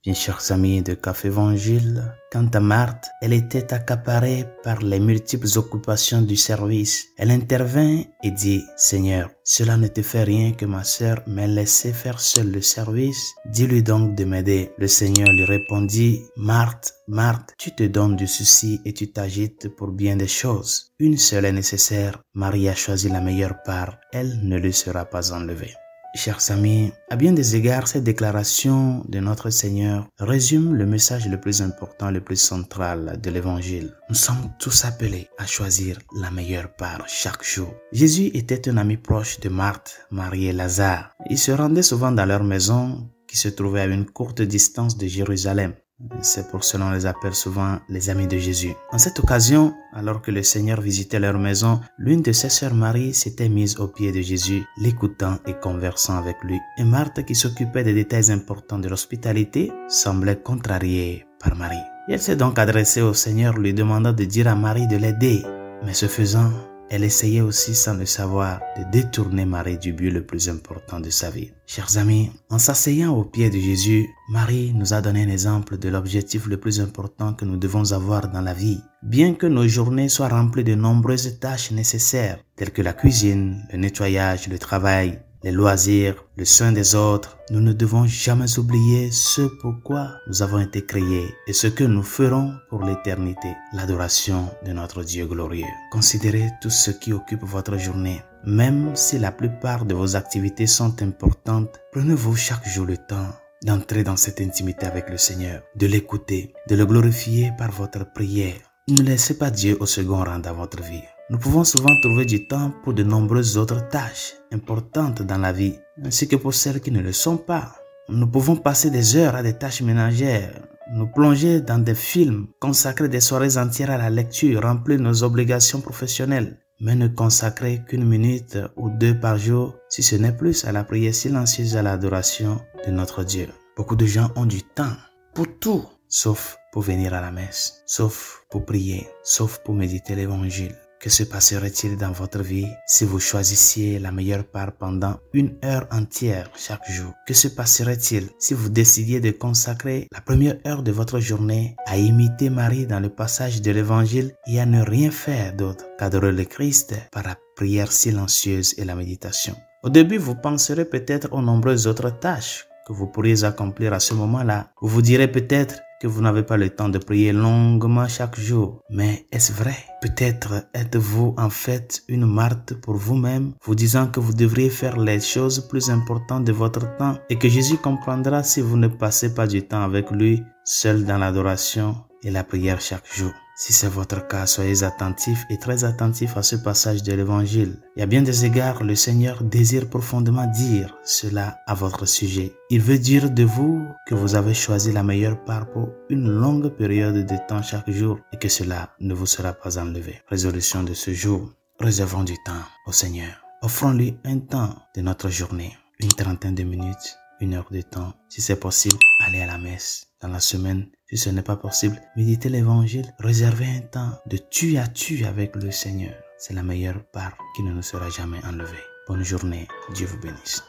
Bien chers amis de Café Évangile, quant à Marthe, elle était accaparée par les multiples occupations du service. Elle intervint et dit, « Seigneur, cela ne te fait rien que ma sœur m'ait laissé faire seule le service. Dis-lui donc de m'aider. » Le Seigneur lui répondit, « Marthe, Marthe, tu te donnes du souci et tu t'agites pour bien des choses. Une seule est nécessaire. Marie a choisi la meilleure part. Elle ne lui sera pas enlevée. » Chers amis, à bien des égards, cette déclaration de notre Seigneur résume le message le plus important, le plus central de l'Évangile. Nous sommes tous appelés à choisir la meilleure part chaque jour. Jésus était un ami proche de Marthe, Marie et Lazare. Il se rendait souvent dans leur maison qui se trouvait à une courte distance de Jérusalem. C'est pour cela qu'on les appelle souvent les amis de Jésus. En cette occasion, alors que le Seigneur visitait leur maison, l'une de ses sœurs Marie s'était mise aux pieds de Jésus, l'écoutant et conversant avec lui. Et Marthe, qui s'occupait des détails importants de l'hospitalité, semblait contrariée par Marie. Et elle s'est donc adressée au Seigneur, lui demandant de dire à Marie de l'aider. Mais ce faisant, elle essayait aussi, sans le savoir, de détourner Marie du but le plus important de sa vie. Chers amis, en s'asseyant aux pieds de Jésus, Marie nous a donné un exemple de l'objectif le plus important que nous devons avoir dans la vie. Bien que nos journées soient remplies de nombreuses tâches nécessaires, telles que la cuisine, le nettoyage, le travail, les loisirs, le soin des autres, nous ne devons jamais oublier ce pourquoi nous avons été créés et ce que nous ferons pour l'éternité, l'adoration de notre Dieu glorieux. Considérez tout ce qui occupe votre journée. Même si la plupart de vos activités sont importantes, prenez-vous chaque jour le temps d'entrer dans cette intimité avec le Seigneur, de l'écouter, de le glorifier par votre prière. Ne laissez pas Dieu au second rang dans votre vie. Nous pouvons souvent trouver du temps pour de nombreuses autres tâches importantes dans la vie, ainsi que pour celles qui ne le sont pas. Nous pouvons passer des heures à des tâches ménagères, nous plonger dans des films, consacrer des soirées entières à la lecture, remplir nos obligations professionnelles, mais ne consacrer qu'une minute ou deux par jour, si ce n'est plus, à la prière silencieuse et à l'adoration de notre Dieu. Beaucoup de gens ont du temps pour tout, sauf pour venir à la messe, sauf pour prier, sauf pour méditer l'Évangile. Que se passerait-il dans votre vie si vous choisissiez la meilleure part pendant 1 heure entière chaque jour? Que se passerait-il si vous décidiez de consacrer la première heure de votre journée à imiter Marie dans le passage de l'Évangile et à ne rien faire d'autre qu'adorer le Christ par la prière silencieuse et la méditation? Au début, vous penserez peut-être aux nombreuses autres tâches que vous pourriez accomplir à ce moment-là. Vous vous direz peut-être que vous n'avez pas le temps de prier longuement chaque jour. Mais est-ce vrai? Peut-être êtes-vous en fait une Marthe pour vous-même, vous disant que vous devriez faire les choses plus importantes de votre temps et que Jésus comprendra si vous ne passez pas du temps avec lui, seul dans l'adoration et la prière chaque jour. Si c'est votre cas, soyez attentifs et très attentifs à ce passage de l'Évangile. Et à bien des égards, le Seigneur désire profondément dire cela à votre sujet. Il veut dire de vous que vous avez choisi la meilleure part pour une longue période de temps chaque jour et que cela ne vous sera pas enlevé. Résolution de ce jour, réservons du temps au Seigneur. Offrons-lui un temps de notre journée, une trentaine de minutes, 1 heure de temps. Si c'est possible, allez à la messe. Dans la semaine, si ce n'est pas possible, méditez l'Évangile, réservez un temps de tu à tu avec le Seigneur. C'est la meilleure part qui ne nous sera jamais enlevée. Bonne journée, Dieu vous bénisse.